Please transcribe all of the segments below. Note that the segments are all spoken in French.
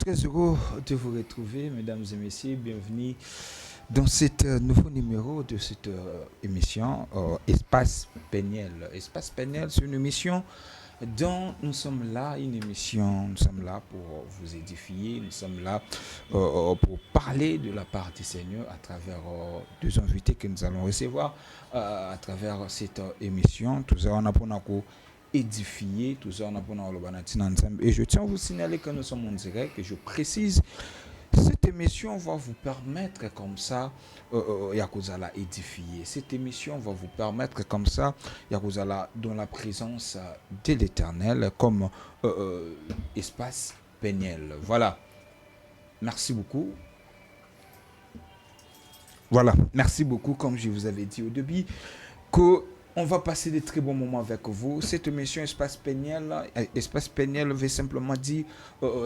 très heureux de vous retrouver, mesdames et messieurs. Bienvenue dans cet nouveau numéro de cette émission Espace Péniel. Espace Péniel, c'est une émission dont nous sommes là, nous sommes là pour vous édifier, nous sommes là pour parler de la part du Seigneur à travers deux invités que nous allons recevoir à travers cette émission. Tout ça, on a pour nous édifier, tout ça, on a pour nous ensemble. Et je tiens à vous signaler que nous sommes en direct, et je précise cette émission va vous permettre comme ça, Yakozala édifier. Cette émission va vous permettre comme ça, Yakozala, dans la présence de l'Éternel, comme espace péniel. Voilà. Merci beaucoup. Voilà. Merci beaucoup, comme je vous avais dit au début, que on va passer de très bons moments avec vous. Cette émission Espace Péniel veut simplement dire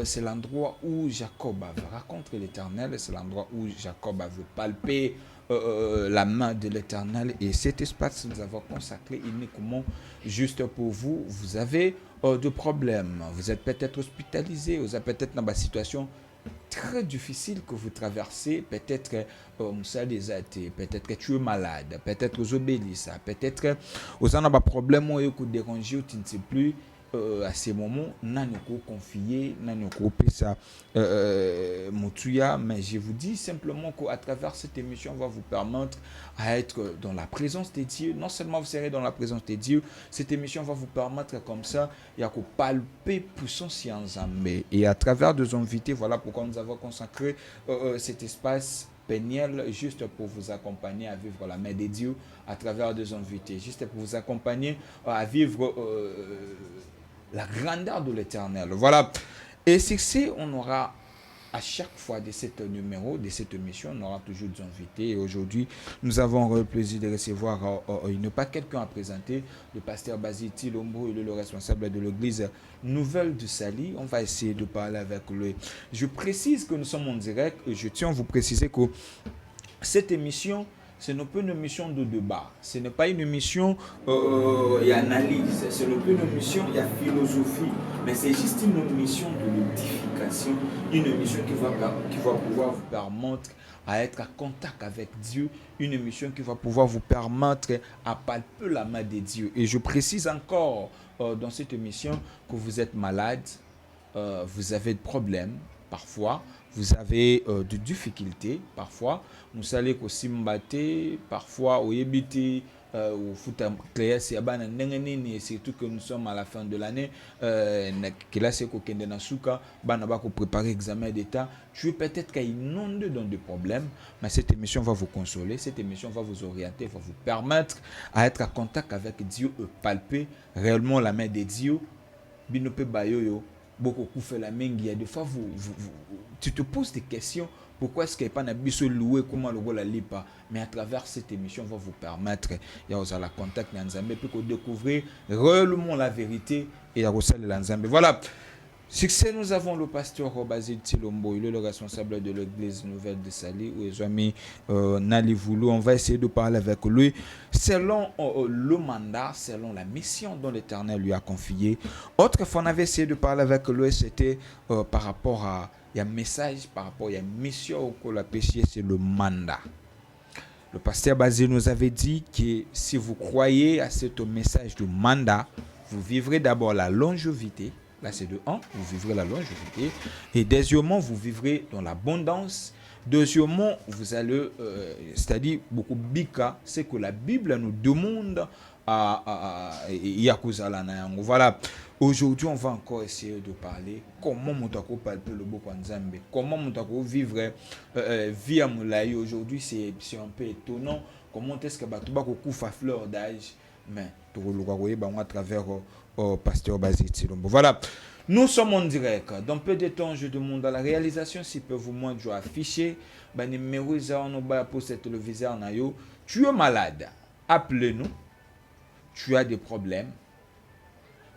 c'est l'endroit où Jacob avait rencontré l'Éternel, c'est l'endroit où Jacob avait palpé la main de l'Éternel. Et cet espace, nous avons consacré uniquement juste pour vous. Vous avez des problèmes, vous êtes peut-être hospitalisé, vous êtes peut-être dans une situation très difficile que vous traversez, peut-être peut-être que tu es malade, peut-être que vous obéissez, peut-être que vous avez un problème qui vous dérange, tu ne sais plus à ces moments, nous confier, nous ça mais je vous dis simplement qu'à travers cette émission, on va vous permettre à être dans la présence de Dieu. Non seulement vous serez dans la présence de Dieu, cette émission va vous permettre comme ça, il y a que palper puissance en Zambé. Et à travers deux invités, voilà pourquoi nous avons consacré cet espace péniel juste pour vous accompagner à vivre la main de Dieu à travers deux invités, juste pour vous accompagner à vivre la grandeur de l'Éternel. Voilà. Et c'est que on aura à chaque fois de ce numéro, de cette émission, on aura toujours des invités. Et aujourd'hui, nous avons le plaisir de recevoir, il n'y a pas quelqu'un à présenter, le pasteur Basile Tilombo, il est le responsable de l'église Nouvelle du Sali. On va essayer de parler avec lui. Je précise que nous sommes en direct et je tiens à vous préciser que cette émission, ce n'est pas une émission de débat, ce n'est pas une émission d'analyse, ce n'est pas une émission de philosophie, mais c'est juste une émission de l'édification, une émission qui va pouvoir vous permettre à être en contact avec Dieu, une émission qui va pouvoir vous permettre à palper la main de Dieu. Et je précise encore dans cette émission que vous êtes malade, vous avez des problèmes parfois, vous avez des difficultés parfois, vous savez que si mbate parfois au yebiti au foot clair c'est abana nengeni, surtout que nous sommes à la fin de l'année que là c'est qu'on kende na suka bana ba ko préparer examen d'état, tu es peut-être qu'il inonde dans des problèmes, mais cette émission va vous consoler, cette émission va vous orienter, va vous permettre à être en contact avec Dieu et palper réellement la main de Dieu. Binope bayoyo beaucoup fait la main, il y a des fois tu te poses des questions. Pourquoi est-ce qu'il n'y a pas de biso loué, comment le rôle la lipa? Mais à travers cette émission, va vous permettre, il y a la contact Nzambe, puis qu'on découvrir réellement la vérité et la recette de Nzambe. Voilà. Succès, nous avons le pasteur Basile Tilombo, il est le responsable de l'église Nouvelle de Sali, où les amis Nali Voulou. On va essayer de parler avec lui selon le mandat, selon la mission dont l'Éternel lui a confié. Autrefois, on avait essayé de parler avec lui, c'était par rapport à il y a un message, par rapport à une mission qu'on a péché, c'est le mandat. Le pasteur Basile nous avait dit que si vous croyez à ce message du mandat, vous vivrez d'abord la longévité. Là, c'est de 1, vous vivrez la longévité. Et deuxièmement, vous vivrez dans l'abondance. Deuxièmement, vous allez, c'est-à-dire, beaucoup bika, c'est que la Bible nous demande à Yakuzala Nayango. Voilà. Aujourd'hui, on va encore essayer de parler comment Moutako palpe le beau Nzambe, comment Moutako vivre via Moulaï. Aujourd'hui, c'est un peu étonnant. Comment est-ce que Batouba Koufa fleur d'âge, mais à travers pasteur Basile Tilombo. Voilà. Nous sommes en direct. Dans peu de temps, je demande à la réalisation s'il peut vous moins afficher numéro pour cette téléviseur. Tu es malade, appelez-nous. Tu as des problèmes.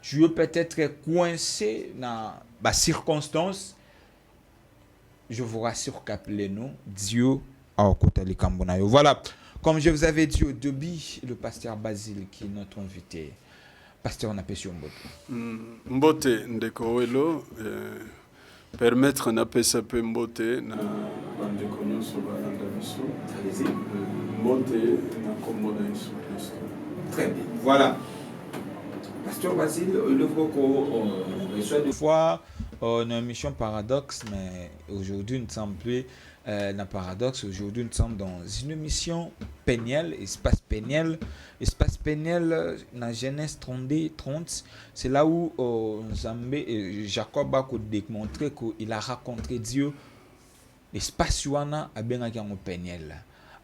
Tu es peut-être coincé dans les circonstances. Je vous rassure qu'appelez-nous. Dieu a côté Kambonayo. Voilà. Comme je vous avais dit au début, le pasteur Basile qui est notre invité. Pasteur, on appelle sur Mbote. Mbote Ndeko Welo, permettre na pesa pe mbote na bandeko nyonso balanda biso. Mbote na kombo na Yesu Kristo. Très bien. Voilà. Pasteur Basile, le qu'on reçoit deux fois une émission Paradoxe, mais aujourd'hui nous sommes plus dans Paradoxe. Aujourd'hui nous sommes dans une émission Péniel, espace Péniel. Espace Péniel, dans Genèse 30, c'est là où Jacob a démontré qu'il a rencontré Dieu. Espace Yuana a bien gagné Péniel.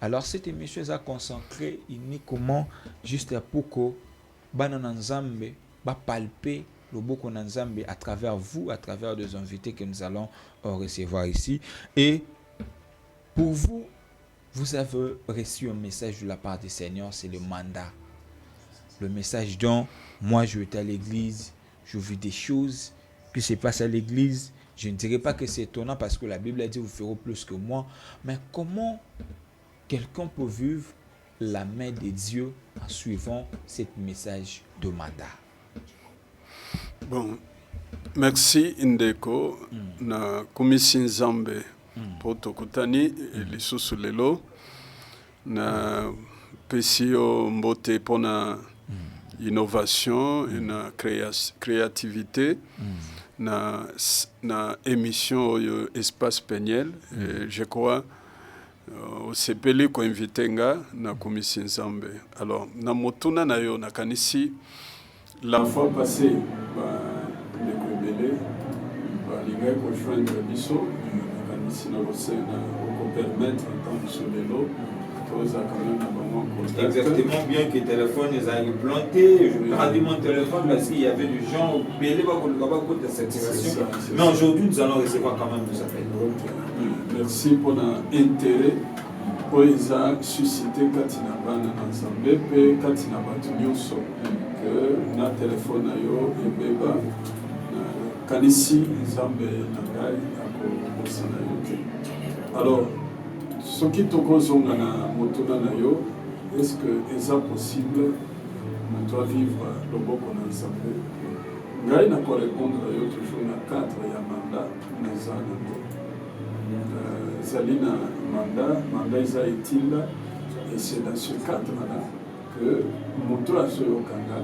Alors cette émission est consacrée uniquement juste pour que Banana Nzambe va palper le Boko Nzambe à travers vous, à travers des invités que nous allons recevoir ici. Et pour vous, vous avez reçu un message de la part du Seigneur, c'est le mandat. Le message dont moi je étais à l'église, je vis des choses qui se passent à l'église. Je ne dirais pas que c'est étonnant parce que la Bible a dit vous ferez plus que moi. Mais comment quelqu'un peut vivre la main de Dieu en suivant ce message de mandat? Bon, merci Indeko na komisi Nzambe po tokutani lisusu lelo na pesio mbote pona innovation na créativité na émission Espace Péniel. Je crois osepeli ko invité nga na komisi Nzambe. Alors na motuna na yo na kanisi la fois passée les Kobele les gars ko joindre biso na kanisi na bosena ko permettre tant sur les lots ça quand même un bon contact. Exactement, bien que le téléphone les a planté, je me rendu mon téléphone parce qu'il y avait des gens belé pas de cette situation. Mais aujourd'hui nous allons recevoir quand même des appels. Merci pour l'intérêt pour les a suscité Katina Bana ensemble et Katina Batunyoso que na téléphone ayo et beba kanisi Nzambe Nangai ako bosana yoke. Alors ce qui tokozonga na motuna na yo, est-ce que c'est possible de toi vivre le boko na Nzambe? Ngai na ko répondre yo toujours na cadre ya mandat na zana. Zalina mandat isa itinda et c'est dans ce cadre-là que moto a ce okanga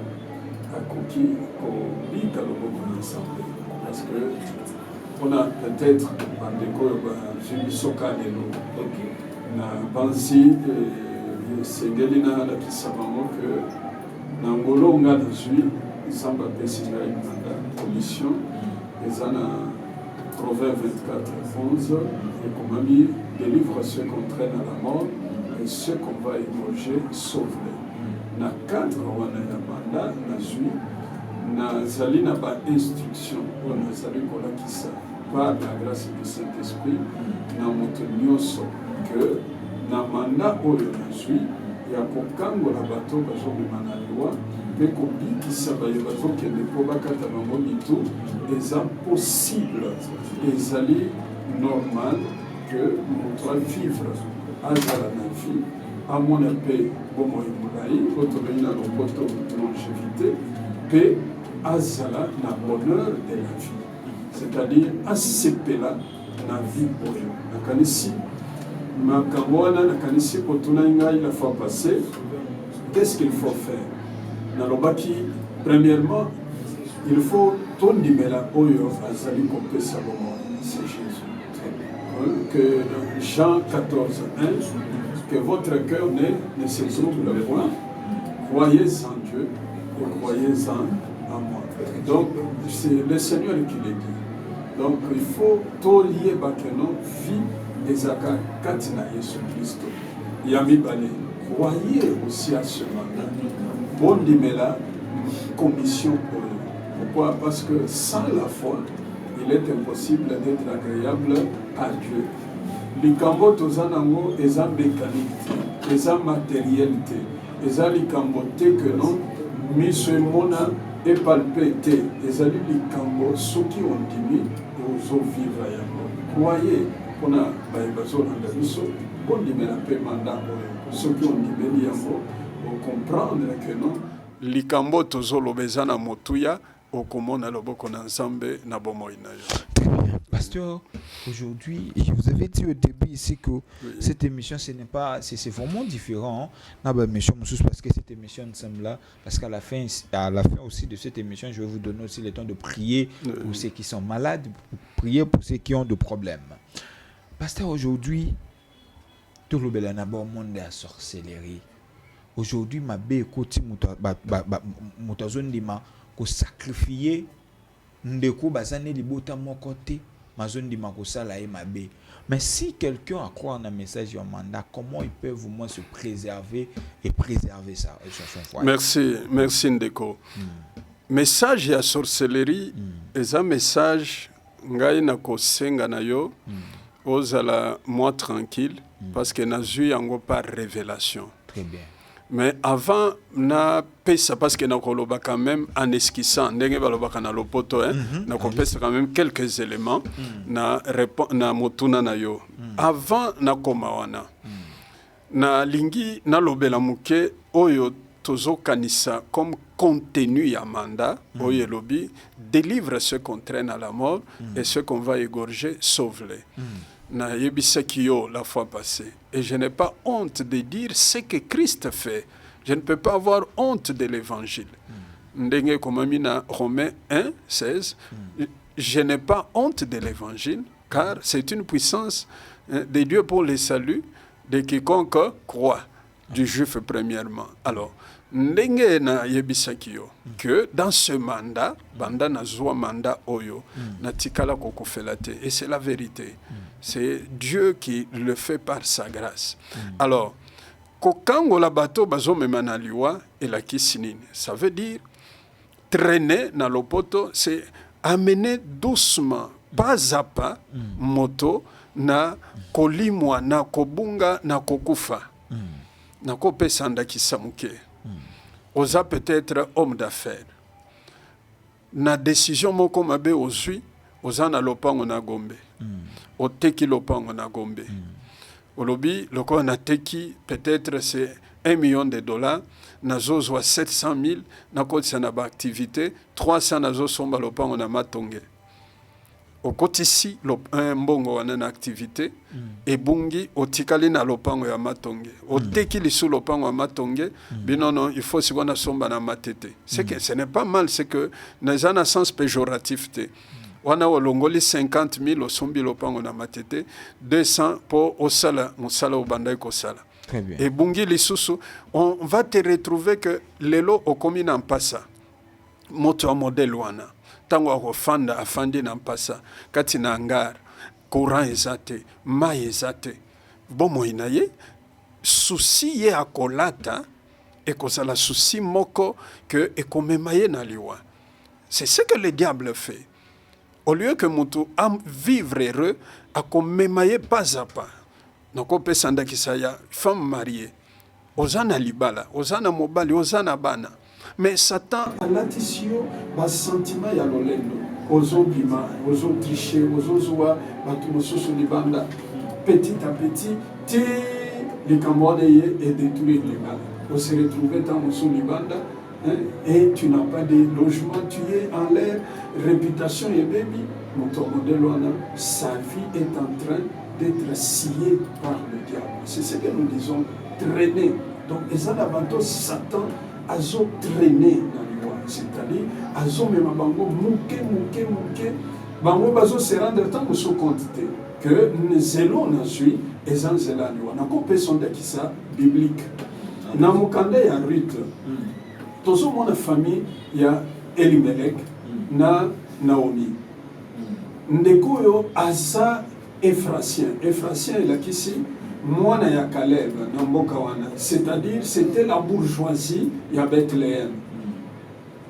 a koki ko bita le boko na Nzambe parce que on a peut-être bandeko ba soka lelo na bansi sengelina la kisabango que na ngolo nga zui samba pesinga imanda commission ezana Proverbe 24:11 et comme ami délivre ceux qu'on traîne à la mort et ceux qu'on va éloger sauve-les. Na cadre wana ya manda na zui na zalina ba instruction on zali kola kisa par la grâce du Saint-Esprit na moto nyonso que na mandat oyo nazwi ya kokangola bato bazobima na liwa mpe kobikisa baye bazokende mpo bakata bango mitu eza possible ezali normal que moto avivre azala na vie amona mpe bomoi molai oyo tobei na lopoto longévité mpe azala na bonheur de la vie, c'est-à-dire asepela na vie oyo nakanisi makambo wana nakanisi kotuna ngai la fois passée. Qu'est-ce qu'il faut faire? Nalobaki premièrement il faut tondimela oyo azali kopesa bomoi, c'est Jésus. Que Jean 14:1 que votre cœur ne se trouble point, croyez en Dieu et croyez en moi. Donc c'est le Seigneur qui le dit. Donc il faut tolier bakeno vie des aka katina Yesu Christo. Yami bale. Croyez aussi à ce mandat. Bon dimela commission pour eux. Pourquoi? Parce que sans la foi, il est impossible d'être agréable à Dieu. Likambo tozanango eza mécanique, eza matérialité, eza likambo te que non miso mona et palpé te, eza likambo soki ondimi ozo vivre yango. Croyez pona bayebazo na biso bon dimela pe mandat soki ondimeli yango comprendre que non likambo tozolobeza na motuya okomona loboko na Nzambe na bomoi na yo. Pasteur, aujourd'hui, vous avez dit au début ici que cette émission, ce n'est pas, c'est vraiment différent. Non, ben, émission, parce que cette émission nous là, parce qu'à la fin aussi de cette émission, je vais vous donner aussi le temps de prier pour ceux qui sont malades, pour prier pour ceux qui ont des problèmes. Pasteur, aujourd'hui, tout le monde est à sorcellerie. Aujourd'hui, ma békoti mutazone dima ko sacrifier ndeko bazane libota mon côté mazone dima ko sala e mabe. Mais si quelqu'un a croire dans un message du mandat, comment il peut au moins se préserver et préserver ça son foyer? Merci Ndeko. Message ya sorcellerie est un message ngai na ko senga na yo ozala moi tranquille parce que na zui yango par révélation. Très bien. Mais avant na pesa parce que na koloba quand même en esquissant ndenge balobaka na lopoto na ko pesa quand même quelques éléments na motuna na yo avant na komawana na lingi na lobela muke oyo tozo kanisa comme contenu ya mandat oyo lobi délivre ceux qu'on traîne à la mort et ceux qu'on va égorger sauve-les. Na yebisaki yo la fois passée. Et je n'ai pas honte de dire ce que Christ fait. Je ne peux pas avoir honte de l'évangile. Ndenge komamina Romains 1, 16. Je n'ai pas honte de l'évangile, car c'est une puissance de Dieu pour le salut de quiconque croit, du juif premièrement. Alors, ndenge na yebisaki yo que dans ce mandat, banda na zwa mandat oyo, na tikala kokofelate. Et c'est la vérité. C'est Dieu qui le fait par sa grâce. Alors, kokango la bateau bazo memana liwa et la kisinine. Ça veut dire traîner dans l'opoto, c'est amener doucement, pas à pas, moto na kolimwa na kobunga na kokufa. Na kopesa ndaki samuke. Oza peut-être homme d'affaires. Na décision moko mabe ozui, oza na lopango na gombe. Oteki lopango na gombe. Olobi, loko na teki, peut-être c'est $1 million, na zozwa 700 000, na kotisa na ba activité, 300 na zosomba lopango na matonge. Okotisi mbongo wana na activité, ebungi otikali na lopango ya matonge. Oteki lisu lopango ya matonge, binono, il faut sikona somba na matete. C'est que ce n'est pas mal, c'est que dans un sens péjoratif te. Wana olongoli 50 000 osombi lopango na matete, 200 pour osala obandai kosala. Très bien. Et bungi lisusu, on va te retrouver que lelo okomi na mpasa. Moto a modèle wana. Tango akofanda afandi na mpasa. Kati na hangar, courant ezate, mai ezate. Bomo inaye, souci ye akolata, ekozala souci moko que ekomemaye na liwa. C'est ce que le diable fait. Au lieu que mutu am vivre heureux, akomemaye pas à pas. Noko pesanda kisaya, femme mariée, ozana libala, ozana mobali, ozana bana. Mais Satan a l'attitude, bas sentiment ya lolendo, ozo bima, ozo tricher, ozo zoa, batumoso libanda, petit à petit, les Cambodgiens et détruire les balles. On se retrouve dans Mosso libanda. Et tu n'as pas de logement, tu es en l'air, réputation et baby. Mon modèle, sa vie est en train d'être sciée par le diable. C'est ce que nous disons, traîner. Donc, les avantages, Satan a traîné dans le roi. C'est-à-dire, azo même bango mouké. Bango bazo se rendre tant que quantité que nous allons nous suivre et nous allons nous. On a compris son déquissa biblique. Dans mon candidat, il y a Ruth. Dans mon famille, il y a Elimelech, na Naomi. Ndeko yo asa Ephrasien. Ephrasien il a kisi moi na ya Caleb na mboka wana. C'est-à-dire c'était la bourgeoisie ya Bethléem.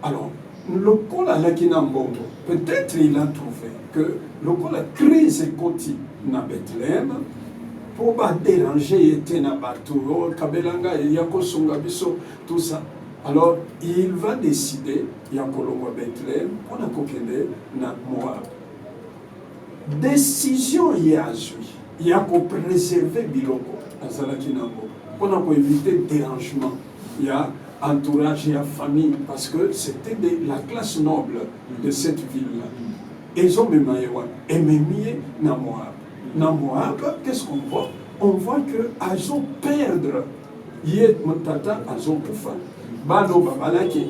Alors le col à la kinambongo, peut-être il a trouvé que le col a crise koti na Bethléem pour pas déranger était na bateau kabelanga yakosunga biso tout ça. Alors, il va décider, il y a Kolongo Bethléem, on a coquillé na Moab. Décision il y a il y a qu'on préserver Biloko, à Zalakinambo, on a éviter dérangement. Il y a entourage, il y a famille, parce que c'était la classe noble de cette ville-là. ils ont même na Moab. Na Moab, qu'est-ce qu'on voit? On voit que Azo perdre Yet Motata Azo Kufa. Bano Babalaki.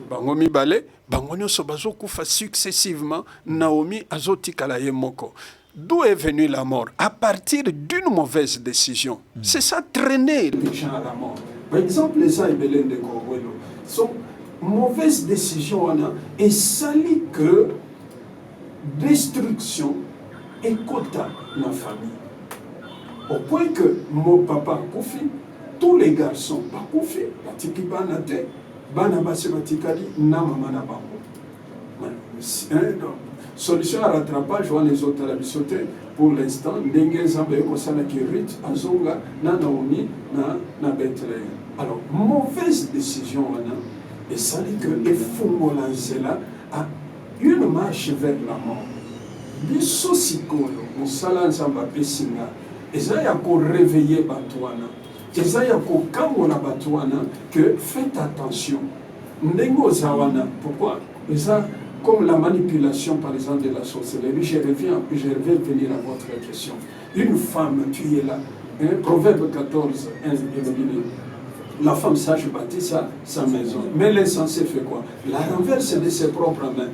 Bango mibale, bango nyonso bazo kufa successivement. Naomi Azo tikala ye moko. D'où est venue la mort? À partir d'une mauvaise décision. C'est ça, traîner les gens à la mort. Par exemple, les gens de Korwelo sont mauvaise décision et sali que destruction et quota dans la famille. Au point que mon papa Koufi, tous les garçons, pas Koufi, Batiki Banate, Banabase Batikali, Namamana Bango. Solution à rattrapage, on les autres à la bisoté pour l'instant, Nengue Zambe Kosana Kirit, Azonga, Naomi, na Bethlehem. Alors, mauvaise décision, et ça dit que les Fongolanzela a une marche vers la mort. Biso Sikolo, Moussala Zamba Pessinga, et ça y a qu'au réveiller Batouana, et ça y a qu'au Kangola Batouana, que faites attention. Nengo Zawana, pourquoi? Et ça, comme la manipulation, par exemple, de la sorcellerie, je vais venir à votre question. Une femme, tu es là. Proverbe 14, 1, la femme sage bâtit sa maison. Mais l'insensé fait quoi? La renverse de ses propres mains.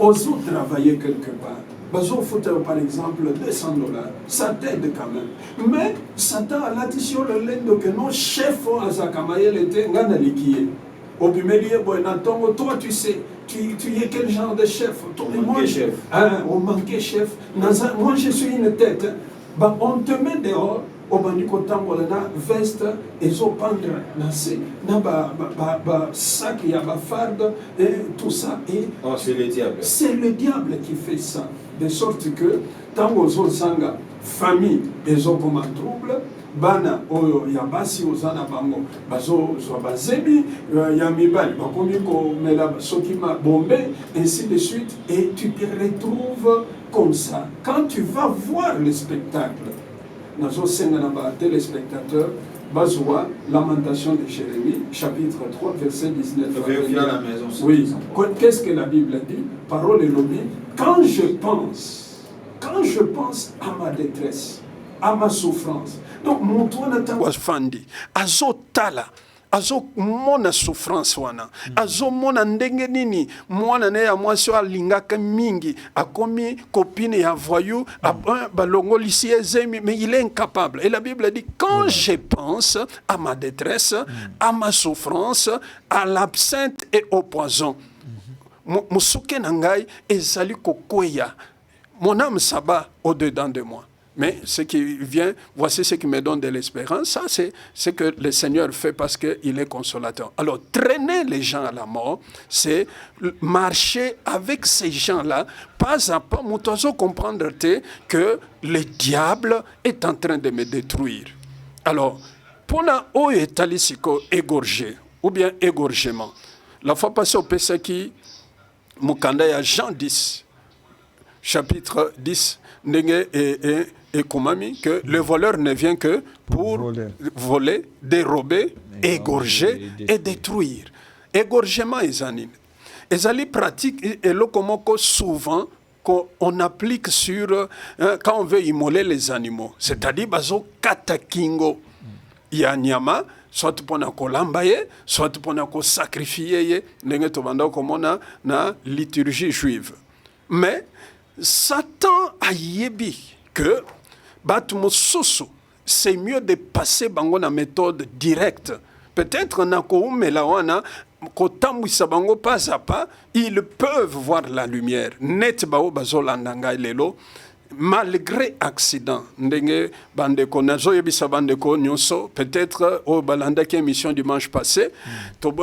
Osons travailler quelque part. Bazo faut par exemple $200. Ça t'aide quand même. Mais Satan a l'addition le lendo que nos chefs ont à Zakamaye l'été, ngana likiye. Au Bimélier, toi tu sais, tu es quel genre de chef? Moi, chef. On manquait chef. Moi je suis une tête. Bah, on te met dehors. Au bandiko tango na veste et au pendre nassé na ba sac ya ba farde et tout ça et oh, c'est le diable. C'est le diable qui fait ça de sorte que tango zo sanga famille et zo comme trouble bana oyo ya basi ozana bango bazo zo bazebi ya mibali bakomi ko mela soki ma bombe ainsi de suite et tu te retrouves comme ça quand tu vas voir le spectacle. Nous avons téléspectateurs, Bazoua, Lamentation de Jérémie, chapitre 3, verset 19. La maison, oui. Qu'est-ce que la Bible dit? Parole et lobby. Quand je pense à ma détresse, à ma souffrance. Donc, mon toit n'attend pas. Fandi, Azotala. Azo mona souffrance wana azo mona ndenge nini mwana ne ya mwasi alingaka mingi akomi copine ya voyou balongo lycée ezemi mais il est incapable et la Bible dit quand je pense à ma détresse à ma souffrance à l'absinthe et au poison musuke nangai ezali kokweya mon âme s'abat au-dedans de moi. Mais ce qui vient, voici ce qui me donne de l'espérance. Ça, c'est ce que le Seigneur fait parce qu'il est consolateur. Alors, traîner les gens à la mort, c'est marcher avec ces gens-là, pas à pas, nous comprendre que le diable est en train de me détruire. Alors, pour la haut et talisiko égorgé, ou bien égorgement, la fois passée au Pesaki, Mukanda ya Jean 10, chapitre 10, et Koumami, que le voleur ne vient que pour voler, dérober, égorger et détruire. Égorgement, Ezali pratique et le komoko souvent qu'on applique sur quand on veut immoler les animaux. C'est-à-dire, bazo katakingo yanyama, soit pour na kolambaye, soit pour na ko sacrifier, n'enge tobanda komona na liturgie juive. Mais Satan a yebi que c'est mieux de passer bango na méthode directe. Peut-être na ko umela wana ko tambwisa bango pas à pas, ils peuvent voir la lumière. Net bao bazolanda ngai lelo malgré accident ndenge bandeko nazo yebisa bandeko nyonso peut-être au balanda qui émission dimanche passé to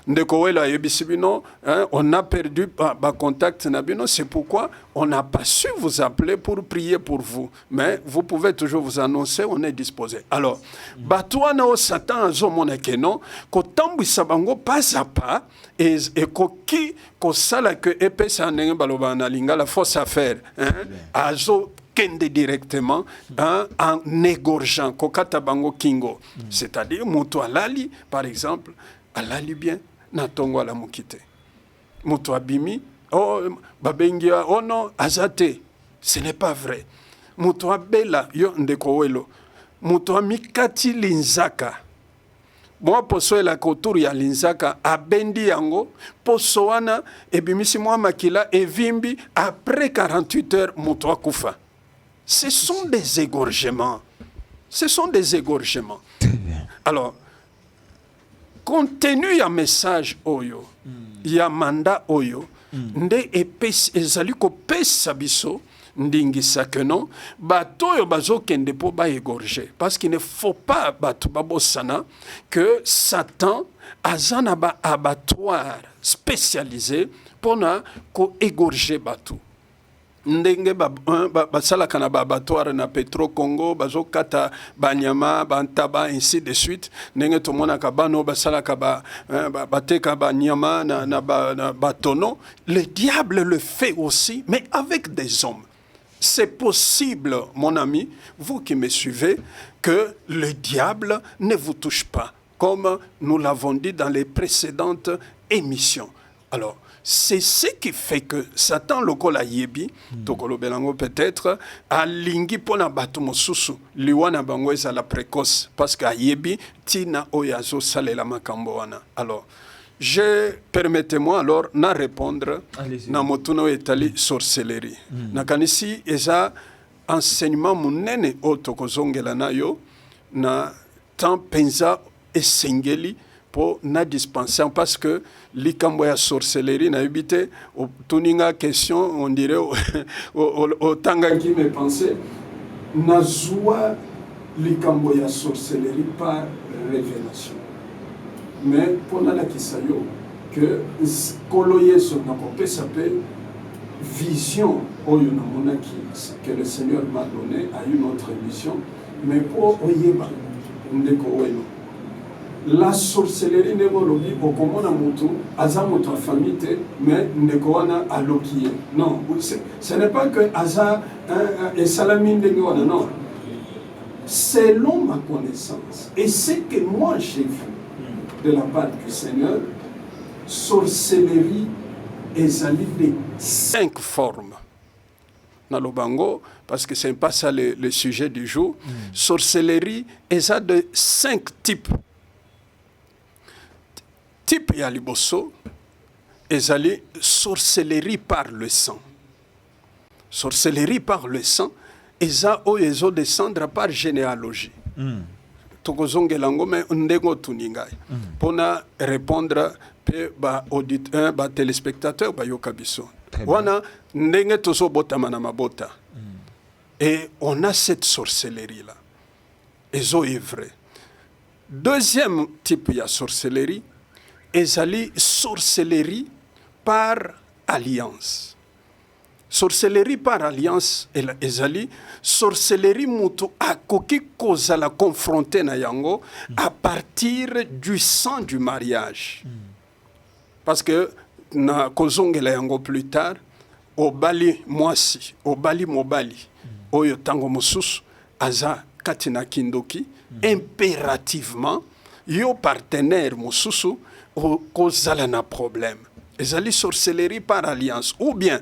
ndeko wela yebisi bino on a perdu ba contact na bino, c'est pourquoi on n'a pas su vous appeler pour prier pour vous, mais vous pouvez toujours vous annoncer, on est disposé. Alors batwana o Satan azo mona keno ko tambwisa bango pas à pas et koki ko sala que epesa ndenge baloba na linga la fausse affaire azo kende directement en égorgeant kokata bango kingo, c'est-à-dire moto alali par exemple alali bien na tongo ala mukite moto abimi oh babengia oh non azate, ce n'est pas vrai. Muto abela yo ndeko welo, muto amikati linzaka. Moi poso la kotour ya linzaka abendi yango poso wana ebimisi mwa makila evimbi après 48 heures muto akufa. Ce sont des égorgements. Ce sont des égorgements. Alors, compte tenu ya message oyo, ya mandat oyo, nde ezali ko pesa biso ndingisa que non, bato oyo bazokende po ba égorger. Parce qu'il ne faut pas bato babosana que Satan azana ba abattoir spécialisé pour na ko égorger bato. Ndenge basalaka na babatware na Petro Congo bazokata banyama bantaba ainsi de suite ndenge tomonaka bano basalaka bateka banyama na batono. Le diable le fait aussi, mais avec des hommes. C'est possible, mon ami, vous qui me suivez, que le diable ne vous touche pas, comme nous l'avons dit dans les précédentes émissions. Alors, c'est ce qui fait que Satan lokola yebi, tokolo belango peut-être, a lingi pona batu mosusu, liwana bango la précoce, parce que yebi tina oyazo salela makambo wana. Alors, permettez-moi alors na répondre na motuno etali sorcellerie. Na kanisi eza enseignement munene o tokozongela na yo na temps penza esengeli pour na dispenser, parce que likambo ya sorcellerie na yubite tuninga question on dirait au tanga qui me pensait na zwa likambo ya sorcellerie par révélation, mais pour la kisayo que kolo yeso na kopesa pe vision oyo na monaki que le Seigneur m'a donné à une autre mission, mais pour oyeba ndeko weno la sorcellerie n'est pas lobby au commande mutu aza mutu a famille mais ndeko wana alokiye. Non, ce n'est pas que aza et salamine de wana, non. Selon ma connaissance et ce que moi j'ai vu de la part du Seigneur, sorcellerie est alliée de 5 formes. Dans le bango, parce que ce n'est pas ça le sujet du jour. Sorcellerie est de 5 types. Type ya liboso, ezali sorcellerie par le sang. Sorcellerie par le sang, eza o ezo descendre par généalogie. Tokozongelango me ndego tuningai. Pona répondre pe ba auditeur, ba téléspectateur ba yokabiso. Wana ndenge tozo botama na mabota. Et on a cette sorcellerie là. Ezo est vrai. Deuxième type ya sorcellerie, ezali sorcellerie par alliance. Sorcellerie par alliance ezali sorcellerie mutu akoki kozala confronté na yango à partir du sang du mariage. Parce que na kozongela yango plus tard obali mwasi, obali mobali oyo tango mosusu aza katina kindoki impérativement yo partenaire mosusu kozala na problème. Ezali sorcellerie par alliance, ou bien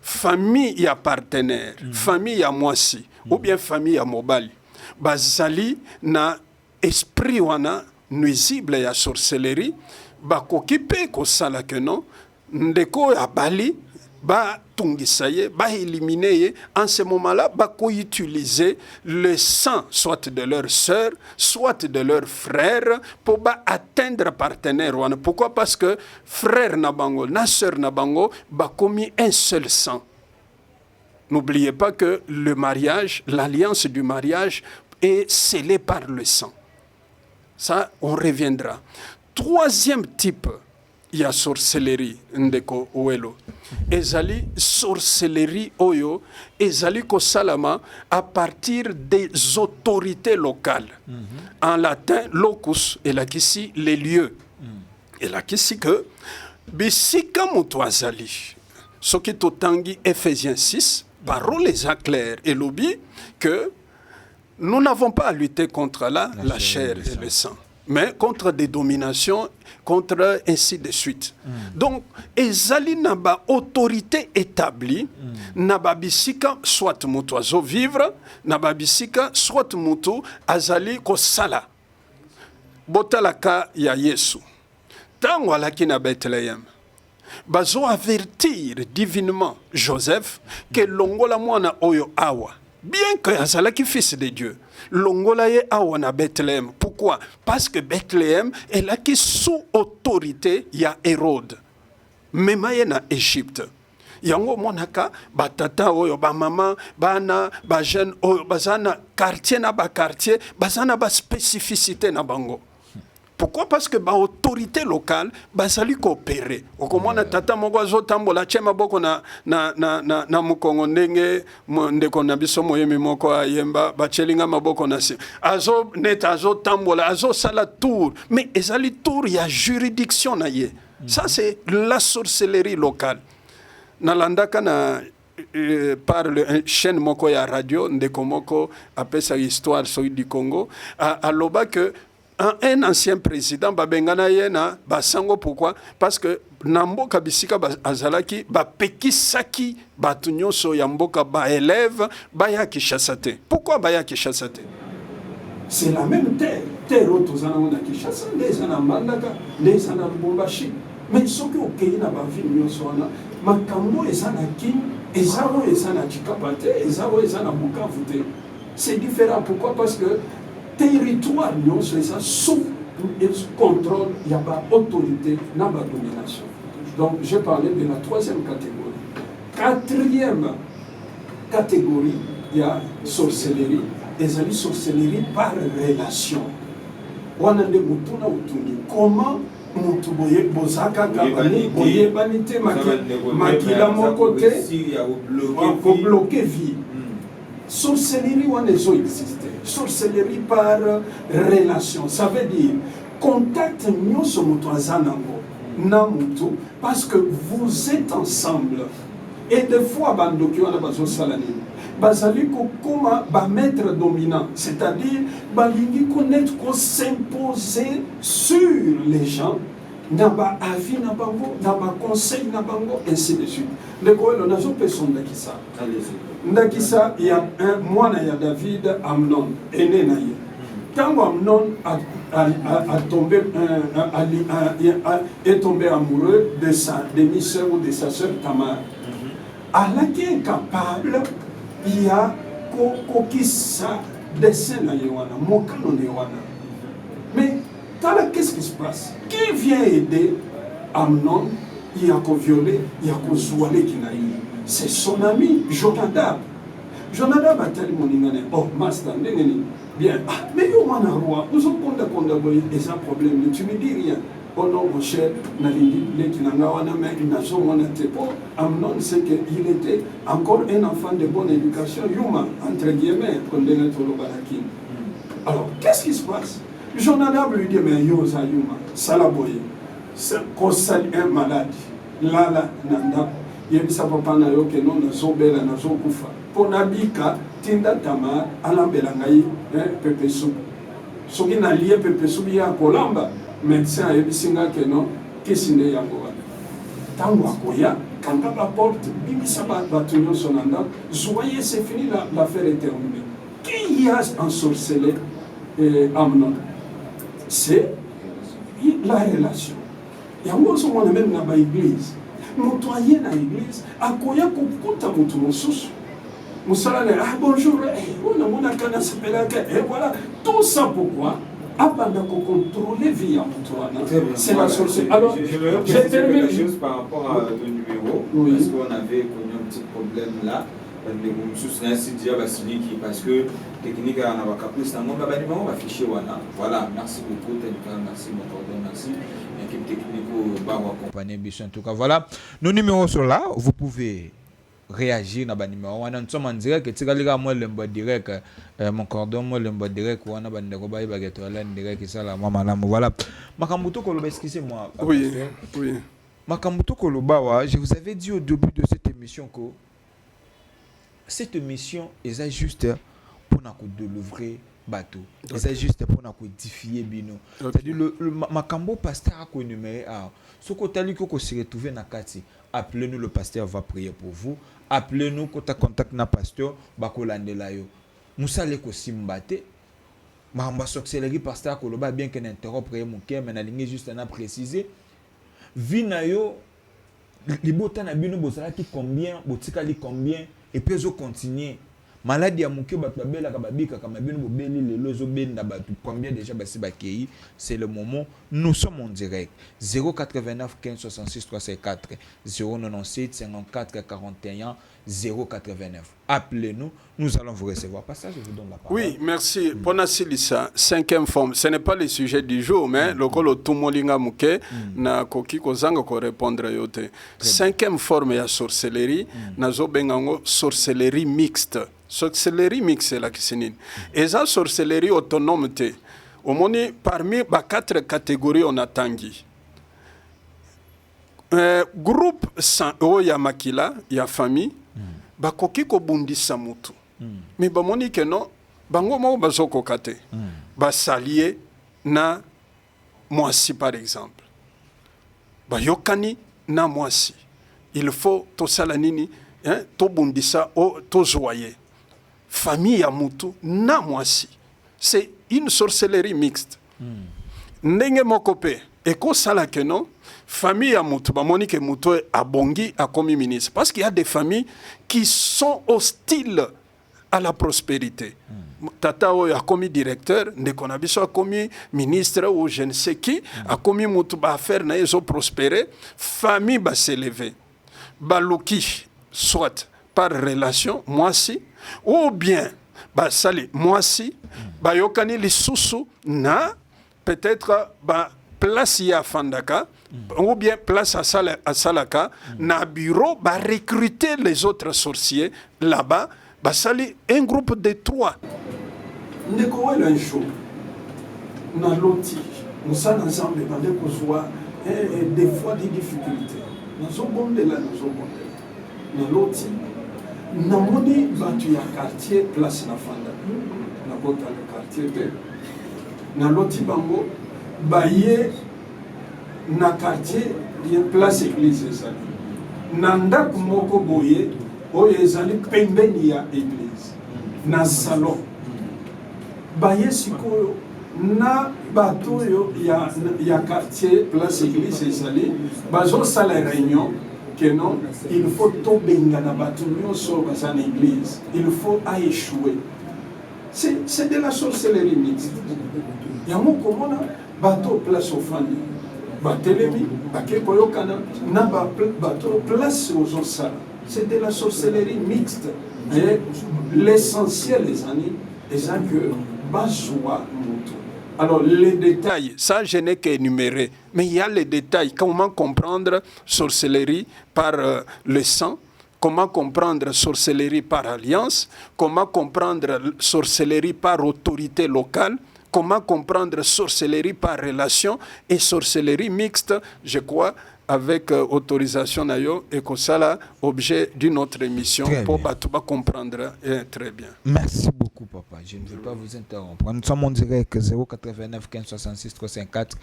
famille ya partenaire, famille ya mwasi, ou bien famille ya mobali. Bazali na esprit wana nuisible ya sorcellerie, bakoki pe kosala que non, ndeko ya bali, ba tungisaye, ba éliminer, en ce moment-là, ba ko utiliser le sang, soit de leur sœur, soit de leur frère, pour ba atteindre partenaire. Pourquoi? Parce que frère nabango, na sœur nabango, ba commis un seul sang. N'oubliez pas que le mariage, l'alliance du mariage est scellée par le sang. Ça, on reviendra. Troisième type, il y a sorcellerie, ndeko ouelo. Ezali sorcellerie oyo, ezali ko salama à partir des autorités locales. En latin, locus, et là qu'ici, les lieux. Et là qu'ici que, bisika mutu azali, ce qui totangi Ephésiens 6, parole est claire et l'oubli que nous n'avons pas à lutter contre la chair et le sang. mais contre des dominations, contre ainsi de suite. Donc, ezali na ba autorité établie, na ba bisika soit mutu azo vivre, na ba bisika soit mutu azali ko sala. Botalaka ya Yesu. Tango alaki na Bethléem, bazo avertir divinement Joseph que longola mwana oyo awa, bien que azalaki fils de Dieu, longola ye awa na Bethléem. Pourquoi? Parce que Bethléem est là qui sous autorité ya Hérode. Mema ye na Égypte. Yango monaka batata oyo ba mama bana ba jeune oyo bazana quartier na ba quartier bazana ba spécificité na bango. Pourquoi? Parce que l'autorité locale basali coopérer. Okomona tata moko azotambola chema boko na mukongo ndenge ndeko na biso moyemi moko ayemba bachelinga maboko na se. Azo neta azo tambola azo sala tour, mais ezali tour ya juridiction na ye. Ça c'est la sorcellerie locale. Nalandaka na par le chaîne moko ya radio ndeko moko apesa histoire so du Congo aloba que un ancien président babengana yena basango. Pourquoi? Parce que namboka bisika azalaki bapekisaki batu nyonso ya mboka ba élève baya Kinshasa te. Pourquoi baya Kinshasa te? C'est la même terre. Terre otozana na Kinshasa, ndezana Mbandaka, ndezana Lubumbashi. Mais soki okei na ba ville nyonso wana makambo ezana Kin, ezaro ezana Chikapa te, ezaro ezana Bukavu te. C'est différent. Pourquoi? Parce que territoire nyonso eza sous contrôle, il y a pas autorité, n'a pas domination. Donc j'ai parlé de la troisième catégorie. Quatrième catégorie, il y a sorcellerie. Ezali sorcellerie par relation. Wanande mutuna utungi. Comment mutu boye bozaka kabani boye banite makila mokote ko bloquer vie. Sorcellerie wana ezo exister. Sorcellerie par relation, ça veut dire contact nyonso mutu azanango na mutu parce que vous êtes ensemble. Et des fois bandoki wana bazo salani bazali ko koma ba maître dominant, c'est-à-dire balingi connaître ko s'imposer sur les gens na ba avis na bango, na ba conseil na bango, ainsi de suite. Le koelo nazo personne ndakisa. Ndakisa il y a un mwana ya David Amnon aîné na ye. Tango Amnon est tombé amoureux de sa demi-sœur ou de sa sœur Tamar. Allah qui est capable, il y a kokisa dessin na yewana, mokano na yewana. Mais qu'est-ce qui se passe? Qui vient aider Amnon? Il y a qu'au violer, il y a qu'au zoualer qui n'a eu. C'est son ami Jonadab. Jonadab a tel mon ingane. Oh, master, bien. Ah, mais yo mana roi, nous sommes condamnés et ça problème. Tu me dis rien. Oh non, mon cher, Amnon, c'est qu'il était encore un enfant de bonne éducation, Yuma, entre guillemets, alors, qu'est-ce qui se passe? Jonadab lui dit, mais Yosa Yuma, Salaboye, c'est un malade. Là, Nanda, Yebisa Papa Nayo, que non, Nazobela, Nazokufa. Pour Nabika, Tinda Tamar, Alambelangaï, Pepe Soup. Soki na lié Pepe Soup, ya Kolamba. Médecin ebisinga que non, qu'est-ce qu'il y a encore? Tango akoya, quand la porte, bibisa batunyo sonanda, soyez c'est fini, l'affaire est terminée. Qui y a ensorcelé Amnon? C'est la relation. Il y a un même dans l'église. Montoyer dans l'église, akoya kukuta mutu mosusu. Musala ah bonjour, on a mon akana s'appelle et voilà, tout ça pourquoi? Avant de contrôler vie en c'est la sorcellerie. Alors, je termine quelque chose par rapport à ton numéro, oui. Parce qu'on avait connu un petit problème là. Parce que technique à on va afficher voilà, merci beaucoup, merci mon coordonnateur, merci l'équipe technique. En tout cas, voilà, nos numéros sont là, vous pouvez réagir na ba numéro wana nsoma ndira ke tikalika mo lembo direct mon cordon mo lembo direct wana ba ndeko ba iba ketwala direct sala mama malamu voilà makambuto koloba excusez-moi oui makambuto koloba wa je vous avais dit au début de cette émission que cette émission est juste pour nous délivrer bateau. Et c'est juste pour nous édifier bino. C'est-à-dire le makambo pasteur a énuméré. Ce que tu as dit que se retrouver dans Kati, appelez-nous, le pasteur va prier pour vous. Appelez-nous quand tu as contact na pasteur, bakolandela yo. Moussa le ko simbate. Ma sorcellerie pasteur koloba bien qu'on interrompt mon cœur, mais na ligne juste na préciser. Vina yo libota na bino bosala ki combien, botika li combien et puis zo continuer. Maladie ya muke bato babela ka babika kama bino bobeli lelo zo benda bato combien déjà basi bakei, c'est le moment. Nous sommes en direct 089 15 66 354 097 54 41 089. Appelez-nous, nous allons vous recevoir. Passage, je vous donne la parole. Oui, merci. Ponasilisa, 5e forme. Ce n'est pas le sujet du jour, mais le colo tumolinga muke na koki kozanga ko répondre yote. 5e forme ya sorcellerie, nazo bengango sorcellerie mixte. Sorcellerie mixte la kisinine. Et ça sorcellerie autonome te. Omoni parmi ba 4 catégories on a tangi. Groupe ya makila ya famille bakoki ko bundisa mutu. Mais bamoni ke non bango mo bazoko kate. Basalier na mwasi par exemple. Bayokani na mwasi. Il faut to salanini to bundisa o to joyer. Famille ya mutu na mwasi. C'est une sorcellerie mixte. Ndenge mokope eko sala ke non famille à Moutou, Monique Moutou a bongi a commis ministre. Parce qu'il y a des familles qui sont hostiles à la prospérité. Tata a commis directeur, Nekonabiso a commis ministre ou je ne sais qui, a commis Moutou ba faire na ils ont prospéré, famille va s'élever. Balouki, soit par relation, moi si, ou bien, ba sali, moi si, ba yokani li susu na, peut-être, ba place ya Fandaka, ou bien place à Salaka, na bureau, va recruter les autres sorciers là-bas, va salir un groupe de 3. Nous avons un show, nous avons nous sommes ensemble, nous avons des fois des difficultés. Nous avons bon de là, nous avons nous avons dit un quartier, place na Fandaka, nous avons le quartier, nous avons dit bango, baye na quartier ya place église ezali na ndako moko boye oyo ezali pembeni ya église na salon baye sikoyo na bato oyo ya quartier place église ezali bazosala réunion que non il faut tobenga na bato nyonso baza na église il faut échouer. C'est de la sorcellerie mixte. Yamo komona bateau place aux familles. Batelemi, bakekoyokana, na bateau place aux osala. C'est de la sorcellerie mixte. Et l'essentiel, les amis, c'est que bazoua mutu. Alors, les détails, ça je n'ai qu'énuméré. Mais il y a les détails. Comment comprendre sorcellerie par le sang? Comment comprendre sorcellerie par alliance? Comment comprendre sorcellerie par autorité locale? Comment comprendre sorcellerie par relation et sorcellerie mixte, je crois, avec autorisation nayo et que ça là, objet d'une autre émission pour comprendre très bien. Merci beaucoup, papa. Je ne veux pas vous interrompre. Nous sommes en direct 089 15 66 354.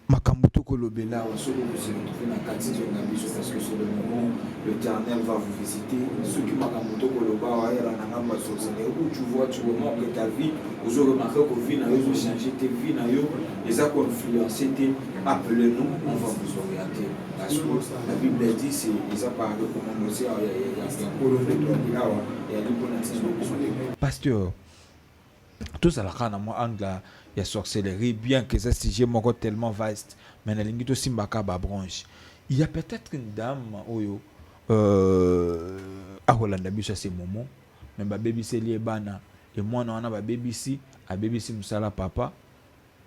Makambuto Kolobela, parce que c'est le moment l'Éternel va vous visiter. Ceux qui Makambuto Koloba, où tu vois, tu remarques que ta vie, vous aurez remarqué que vie n'a pas changé, tes vies n'a pas, les a influencé, appelez-nous, on va vous orienter. Parce que la Bible dit, c'est les a parlé comme on le sait, il y a pasteur, tout ça, il y a sorcellerie, bien que ce sujet est tellement vaste, mais il y a aussi branche. Il y a peut-être une dame à Hollande, à ce moment, mais ma baby c'est liébana, et moi, on a ma baby si, à baby si musala papa,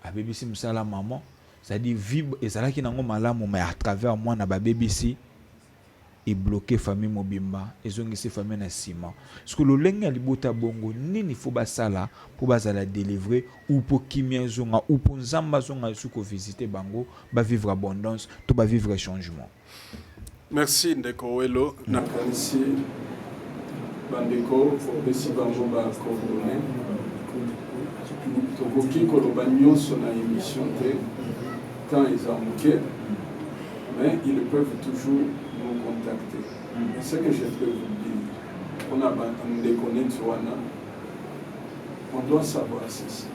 à baby si musala maman, c'est-à-dire vivre, et c'est là qu'il y a un malade, mais à travers moi, on a ma baby si. Et bloquer famille mobimba et zongisi famille na ciment parce que le lenga libota bongo nini faut basala pour basala délivrer ou pour kimia zonga ou pour nzamba zonga suko visiter bango ba vivre abondance to ba vivre changement. Merci Ndeko Welo na kanisi bandeko pour besi bango ba coordonner tokoki koloba nyonso na émission te temps eza moke, mais ils peuvent toujours nous contacter. Et ce que je peux vous dire, on a déconné Tuana, on doit savoir ceci.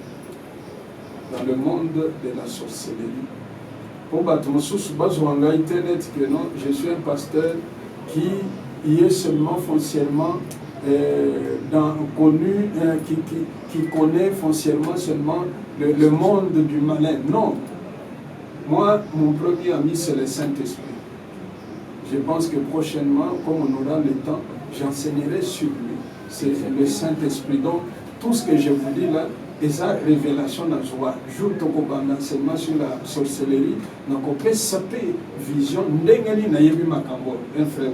Dans le monde de la sorcellerie, pour internet que non, je suis un pasteur qui y est seulement foncièrement connu, qui connaît foncièrement seulement le monde du malin. Non. Moi, mon premier ami, c'est le Saint-Esprit. Je pense que prochainement, comme on aura le temps, j'enseignerai sur lui. C'est le Saint-Esprit. Donc, tout ce que je vous dis là, et ça, révélation dans joie. Jour un enseignement sur la sorcellerie, donc on peut saper vision, n'engani na yebi makambo, un frère.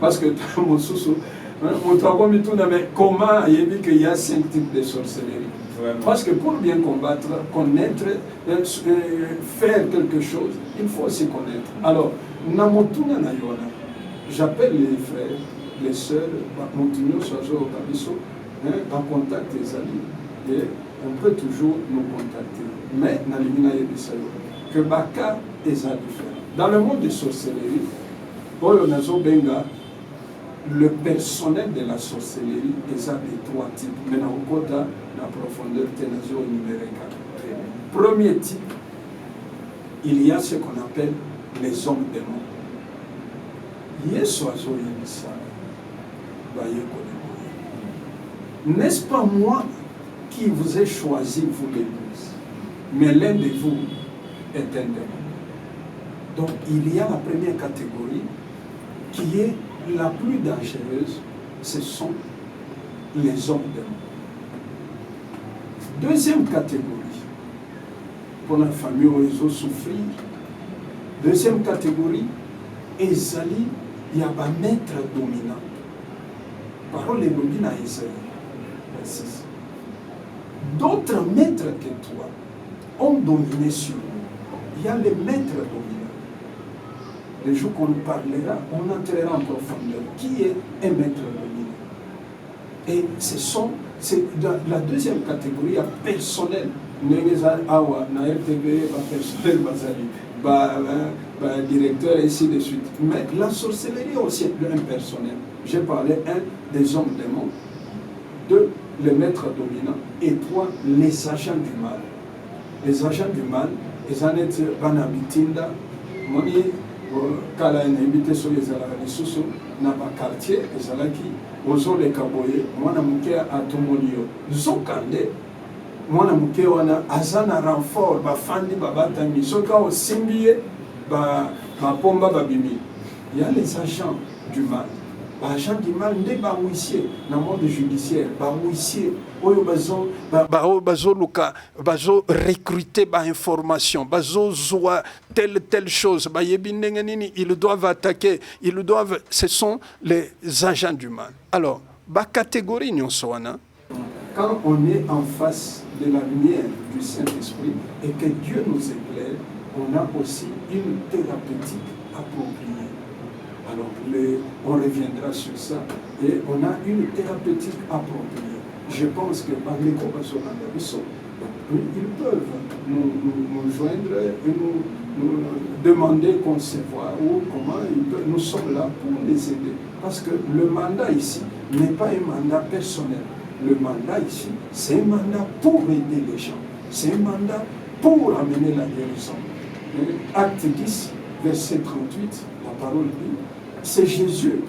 Parce que mon sous comment il y a 5 types de sorcellerie. Vraiment. Parce que pour bien combattre, connaître, faire quelque chose, il faut aussi connaître. Alors, j'appelle les frères, les sœurs, en contact les amis, et on peut toujours nous contacter. Mais, que Baka est différent. Dans le monde de sorcellerie, le personnel de la sorcellerie est de 3 types. Maintenant, au côté la profondeur ténazio numérique. Premier type, il y a ce qu'on appelle les hommes démons. N'est-ce pas moi qui vous ai choisi, vous les 12, mais l'un de vous est un démon. Donc il y a la première catégorie qui est la plus dangereuse, ce sont les hommes démons. Deuxième catégorie, pour la famille où ils ont souffert. Deuxième catégorie, Esaïe, il y a un maître dominant. Parole est dominée à Esaïe. D'autres maîtres que toi ont dominé sur nous. Il y a les maîtres dominants. Le jour qu'on parlera, on entrera en profondeur. Qui est un maître dominant? Et c'est dans la deuxième catégorie, il y a personnel. Awa, na RTV, personnel, directeur, et ainsi de suite. Mais la sorcellerie aussi est un personnel. J'ai parlé, 1, des hommes démons, 2, les maîtres dominants, et 3, les agents du mal. Les agents du mal, ils en étaient banabitinda, moni, kala invité sur les alarisoso, na ba quartier, les alaki, ozo les kaboye, mwana muke a tomonio, zokande, mwana muke wana, azana renfort, ba fandi, ba batami, soka o simbiye, ba pomba babimi. Il y a les agents du mal. Agent du mal n'est pas huissier dans le monde judiciaire, pas huissier. Bazo recruter ba information, bazo zoa telle chose, ils doivent attaquer, ce sont les agents du mal. Alors, ba catégorie quand on est en face de la lumière du Saint-Esprit et que Dieu nous éclaire, on a aussi une thérapeutique appropriée. Alors, on reviendra sur ça. Et on a une thérapeutique appropriée. Je pense que par les ils peuvent nous joindre et nous demander concevoir ou comment nous sommes là pour les aider. Parce que le mandat ici n'est pas un mandat personnel. Le mandat ici, c'est un mandat pour aider les gens. C'est un mandat pour amener la guérison. Acte 10, verset 38, la parole dit, c'est Jésus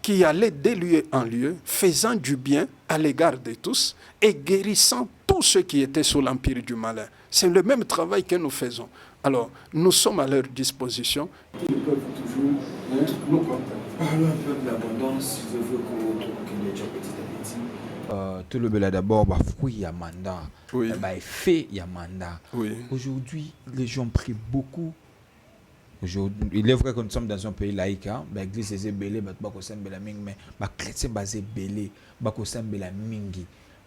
qui allait de lieu en lieu, faisant du bien à l'égard de tous et guérissant tous ceux qui étaient sous l'empire du malin. C'est le même travail que nous faisons. Alors, nous sommes à leur disposition. Ils peuvent toujours nous contacter. Parlons un peu de l'abondance, je veux qu'on ait déjà petit à petit. Tout le bel d'abord, fruit, il y a mandat. Oui. Fait, il y a mandat. Oui. Aujourd'hui, les gens prient beaucoup. Il est vrai que nous sommes dans un pays laïque, l'église est belée, mais la chrétien basé belé,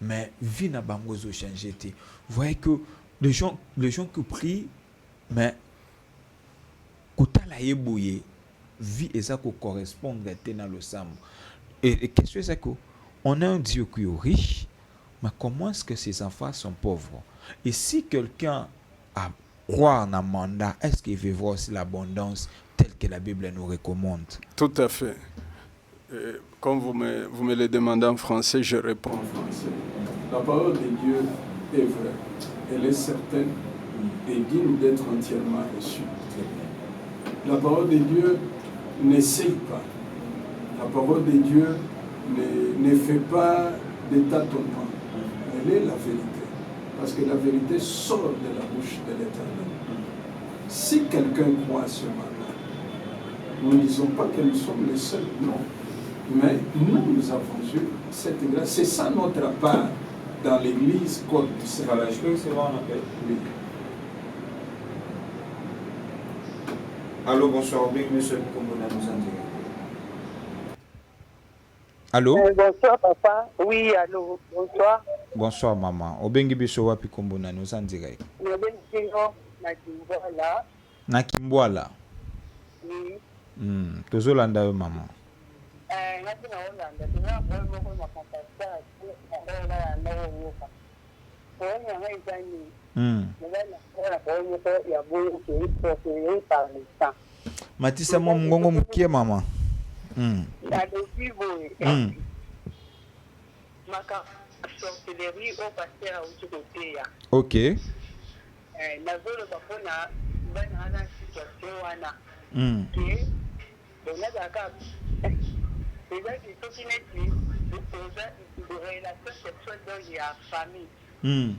mais vie n'a pas changé. Vous voyez que les gens qui prient, mais quand la vie est ça qui correspond dans le sam. Et qu'est-ce que c'est que on a un Dieu qui est riche, Mais comment est-ce que ces enfants sont pauvres? Et si quelqu'un a croire dans le mandat, est-ce qu'il veut voir aussi l'abondance telle que la Bible nous recommande? Tout à fait. Comme vous me le demandez en français, je réponds en français. La parole de Dieu est vraie. Elle est certaine et digne d'être entièrement reçue. La parole de Dieu n'essaye pas. La parole de Dieu ne fait pas de tâtonnement. Elle est la vérité. Parce que la vérité sort de la bouche de l'Éternel. Si quelqu'un croit à ce mandat, nous ne disons pas que nous sommes les seuls, non. Mais nous avons eu cette grâce. C'est ça notre part dans l'Église Côte du Seigneur. Voilà, je peux recevoir un appel. Oui. Allô, bonsoir, monsieur Kombona nous en direct. Allô? Bonsoir papa. Oui, allô, bonsoir. Bonsoir maman. Obengi biso wapi Kombona nous en direct. Nabengino na Kimbwala. Na Kimbwala. Oui. Tozolanda yo maman. Ngati na Holanda. Tuna kwa moko na kompasa. Na naoka. Kwa nyanga izani. Ngana kwa moko ya boyo ke parle ça. Matisa mo ngongo mukie mama. Alobi boye. Maka sorcellerie au pasteur au côté. OK. Nazoloba mpona bana na situation wana ke bonazaka ezaki soki neti oza relation sexuelle dans ya famille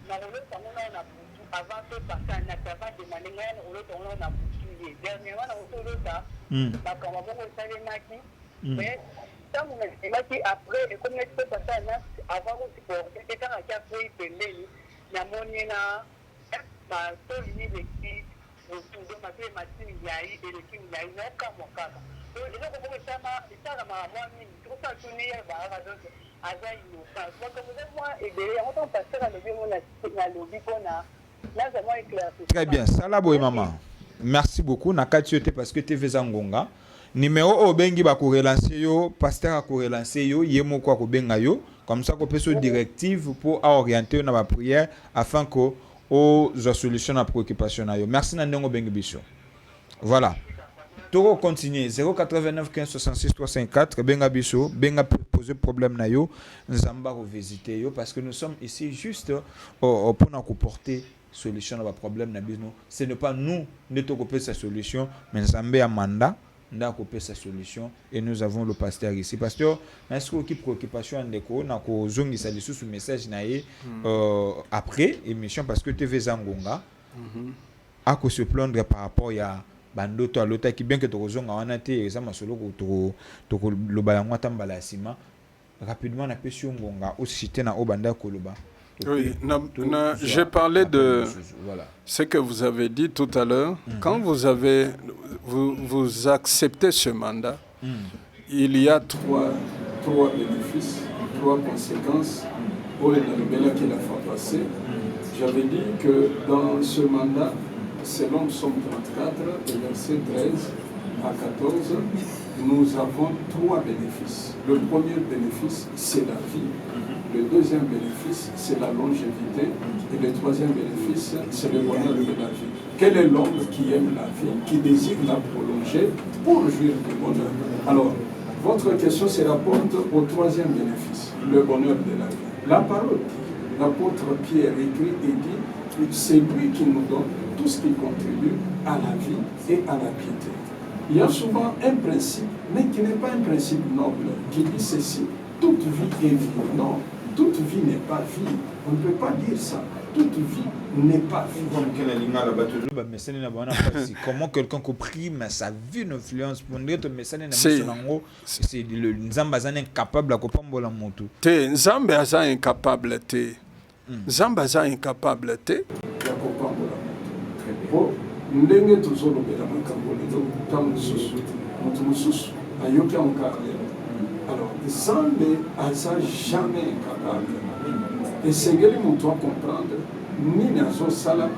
nakolota ngona na butu avant mpe pasa nati avant demande ngai nakolota ngona na butu ye dernièrement nakosolota makambo moko esalemaki mais ntango nasemaki après ekomi neti mpe pasa na avant kosiporte te kaka ki apoi pembeni namoni na matolini leki motundo mabe matini yai eleki yai nokamwa kaka eloko moko esalamaka mwa mingi tokosa tuni ye baaka donc aza innocent makambo eza mwa ebele yango ntango paster alobi ngo nalobi mpona naza mwa éclairci. Très bien, sala boye maman. Merci beaucoup na kati yo te parce que TV Zangonga. Numéro obengi ba ko relancer yo, pasteur a ko relancer yo, ye moko ko benga yo, comme ça ko peso directive pour orienter na ba prière afin que aux solutions à préoccupation. Merci Nandongo Bengibiso. Voilà. Toro continue 089 15 66 354 Benga Biso, Benga poser problème na yo, Nzamba revisiter yo parce que nous sommes ici juste pour nous porter solution à problème na biso. Ce n'est pas nous ne t'occuper sa solution, mais Nzamba a mandat n'a coupé sa solution et nous avons le pasteur ici. Pasteur, est-ce qu'il y a une préoccupation en déco? N'a qu'au zong il s'allie sous message naïe après émission parce que TV Zangonga a qu'au se plaindre par rapport à bandoto à l'autre qui bien que tu zong en été et ça m'a solo to le bayango tambala sima rapidement na pesio ngonga aussi cité na obanda koloba. Oui, j'ai parlé de ce que vous avez dit tout à l'heure. Quand vous acceptez ce mandat, il y a trois bénéfices, trois conséquences pour les Nalubela qui l'a fait passer. J'avais dit que dans ce mandat, selon Psaume 34, versets 13 à 14, nous avons trois bénéfices. Le premier bénéfice, c'est la vie. Le deuxième bénéfice, c'est la longévité. Et le troisième bénéfice, c'est le bonheur de la vie. Quel est l'homme qui aime la vie, qui désire la prolonger pour jouir du bonheur? Alors, votre question se rapporte au troisième bénéfice, le bonheur de la vie. La parole, l'apôtre Pierre écrit et dit, c'est lui qui nous donne tout ce qui contribue à la vie et à la piété. Il y a souvent un principe, mais qui n'est pas un principe noble, qui dit ceci, toute vie est vie. Non, toute vie n'est pas vie. On ne peut pas dire ça. Toute vie n'est pas vie. Comment quelqu'un comprime sa vie une influence pour dire que c'est le Nzamba incapable à comprendre la moto. Nzamba incapable te. Nzamba incapable te. Ndenge tozolobela makambo lelo ntango mosusu moto mosusu ayoki yango kaka lelo. Alors Nzambe aza jamais incapable. Esengeli moto comprendre nini azosala,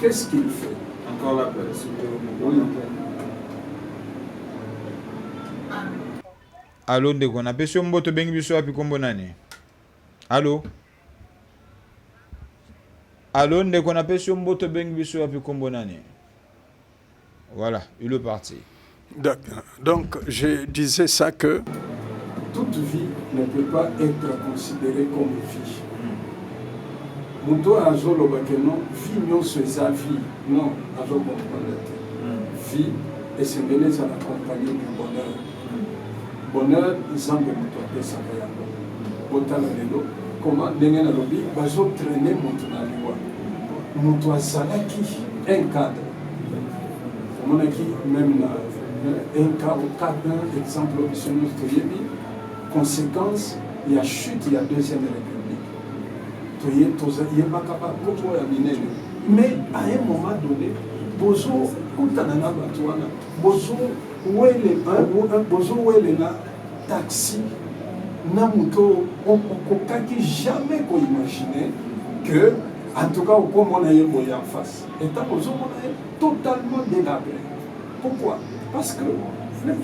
qu'est-ce qu'il fait. Encore l'appel. Oui. Allô ndeko na peso mboto bengi biso api kombo nani? Allô? Alors, dès qu'on appelle sur Mboto Beng Bisso et puis Kombonane. Voilà, il est parti. D'accord. Donc, je disais ça que toute vie ne peut pas être considérée comme vie. Muto azolo bakeno vie nyonso eza vie. Non, azo comprendre. Vie et c'est mêlé à la compagnie du bonheur. Bonheur, nzambe muto apesaka yango. Botala lelo comment ndenge na lobi bazo traîner mutu na liwa. Mutu azalaki un cadre. Monaki même un cas au cadre, exemple missionnaire toyebi, conséquence, il y a chute, il y a deuxième république. Mais à un moment donné, bozo kutanana batwana, bozo wele na taxi, namuto on kokaki jamais qu'on imaginer que en tout cas, au point on a eu en face. Et tant qu'on est totalement délabré. Pourquoi? Parce que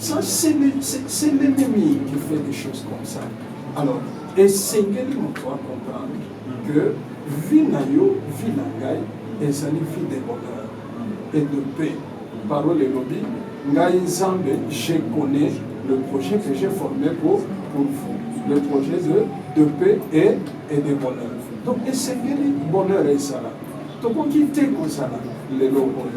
ça, c'est l'ennemi qui fait des choses comme ça. Alors, essayez de comprendre que Vinayo, Vinangay, et ça signifie de bonheur et de paix. Parole et lobby, Ngaï Zambé, je connais le projet que j'ai formé pour vous. Le projet de paix et de bonheur. Donc, essayez le bonheur et ça. Donc, quitter comme ça. Il y a beaucoup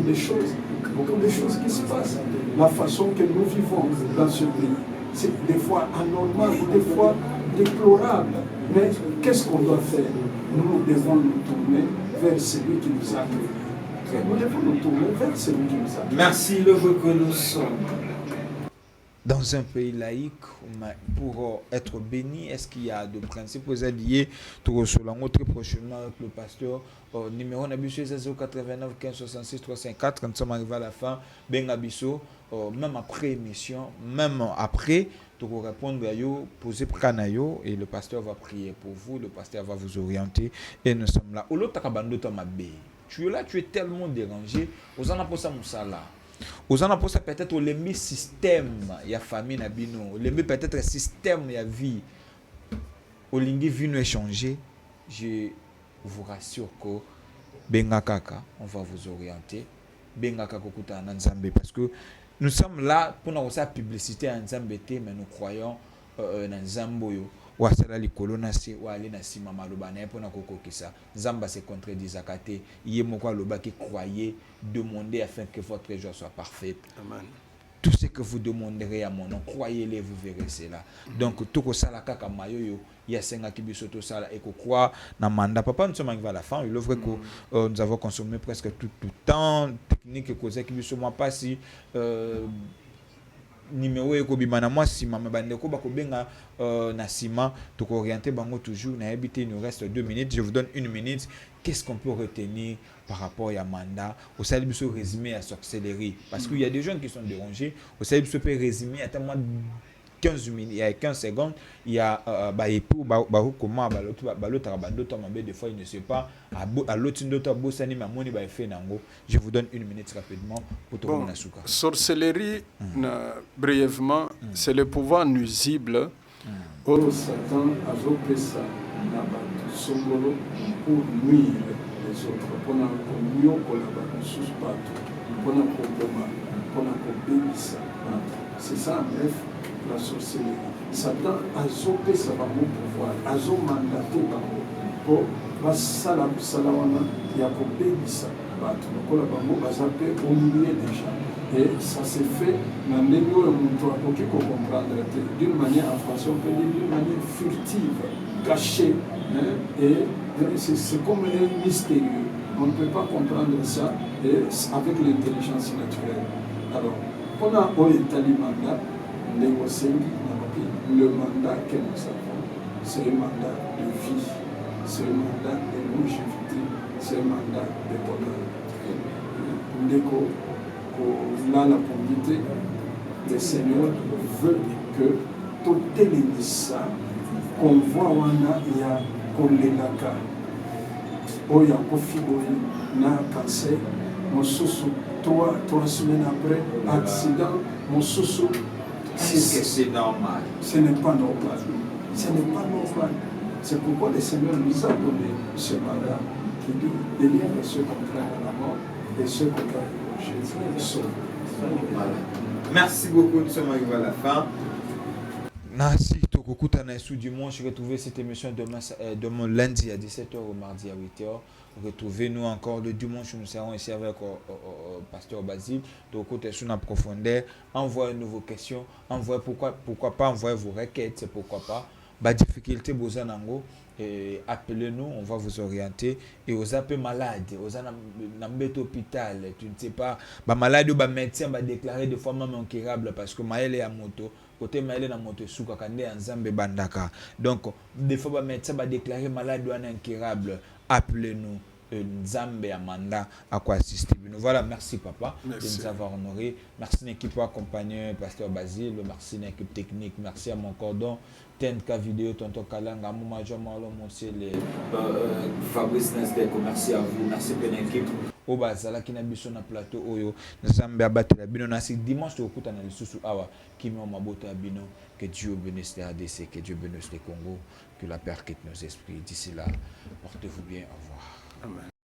de choses qui se passent. La façon que nous vivons dans ce pays, c'est des fois anormal, des fois déplorable. Mais qu'est-ce qu'on doit faire? Nous devons nous tourner vers celui qui nous a créés. Nous devons nous tourner vers celui qui nous a créés. Merci, le reconnaissant. Dans un pays laïque, pour être béni, est-ce qu'il y a des principes liés très prochainement avec le pasteur numéro 089 15 66 354 quand nous sommes arrivés à la fin, Ben Abisso, même après émission, même après, pour répondre à vous, poser pranayo et le pasteur va prier pour vous, le pasteur va vous orienter et nous sommes là. Tu es là, tu es tellement dérangé, aux en pour ça moussala. Aux en pour ça peut-être au lembi système ya famille na bino, au lembi peut-être système ya vie. Au lingi vie nous échanger, je vous rassure que benga kaka, on va vous orienter. Benga kaka kuta na Nzambe parce que nous sommes là pour nous faire publicité à Nzambe mais nous croyons na Nzamboyo. Ou asala likolo na se ou aller na sima maloba na pour na kokokisa Nzamba se contredit zakate yé moko loba qui croyez demandez afin que votre joie soit parfaite. Amen. Tout ce que vous demanderez à mon nom, croyez-le, vous verrez cela. Donc tout ça la kaka mayoyo ya senga kibiso to sala et quoi na manda papa nous sommes arrivés à la fin. Il est vrai que nous avons consommé presque tout le temps technique que ça kibiso moi pas si numéro ekobima na moi sima mabandeko bakobenga na sima to orienter bango toujours na habité il nous reste 2 minutes, je vous donne 1 minute. Qu'est-ce qu'on peut retenir par rapport à mandat au salibso résumé à sorcellerie parce qu'il y a des gens qui sont dérangés au salibso peut résumer à tellement 15 minutes, il y a 15 secondes, il y a époux comment l'autre des fois il ne sait pas à l'autre d'autres bossani mamoni ba fait nango. Je vous donne 1 minute rapidement pour tout le monde. Sorcellerie brièvement, c'est le pouvoir nuisible. Satan a opéré ça songolo pour nuire les autres, pour nous collaborer sous partout, pour nous combattre, pour nous bénir. C'est ça, bref. La sorcellerie. Satan a opé ça va mon pouvoir, a mandaté pour basala salawana ya kobebisa bato lokola bango bazape humilier des gens. Et ça s'est fait dans les lieux où on peut comprendre d'une manière en français, on peut dire d'une manière furtive, cachée. Hein? Et c'est comme un mystérieux. On ne peut pas comprendre ça avec l'intelligence naturelle. Alors, on a Oetali Manda. Le mandat que nous avons, c'est un mandat de vie, c'est un mandat de longévité, c'est un mandat de bonheur. Ndeko, là la probité, le Seigneur veut que tout ça, qu'on voit wana ya kolelaka, oya kofiboyi na cancer, mon sousou, 3 semaines après, accident, mon sousou. Est-ce que c'est normal? Ce n'est pas normal. Ce n'est pas normal. C'est pourquoi le Seigneur nous a donné ce mandat qui dit délivre ceux contraints à la mort et ceux contraints au Jésus sauve. Voilà. Merci beaucoup, nous sommes arrivés à la fin. Merci, Tokokutana sous dimanche. Retrouvez cette émission demain lundi à 17h ou mardi à 8h. Retrouvez-nous encore le dimanche. Nous serons ici avec Pasteur Basile. Tokokutana sous la profondeur. Envoyez nos questions. Envoyez pourquoi pas envoyer vos requêtes. C'est pourquoi pas. Bah difficulté bozanango. Appelez-nous, on va vous orienter. Et aux appels malades, aux ambet hôpital, tu ne sais pas, bah malade ou bah médecin va déclarer des fois même incurable parce que maël est à moto, côté maël est à moto sous kakande en zambe bandaka. Donc des fois bah médecin va déclarer malade ou incurable. Appelez-nous. Nzambe Amanda à quoi assister. Voilà, merci papa de nous avoir honorés. Merci à l'équipe accompagnée, Pasteur Basile. Merci à l'équipe technique. Merci à mon cordon. TNK vidéo, Tonton Kalanga, Major Marlon Monsieur, Fabrice Nesdeco, merci à vous. Merci pour l'équipe. Au bazala qui n'a biso na plateau oyo Nzambe abatela bino na dimanche to kuta na lisusu awa kimi o mabota bino. Que Dieu bénisse les ADC, que Dieu bénisse les Congo, que la paix quitte nos esprits. D'ici là, portez-vous bien, au revoir. Amen.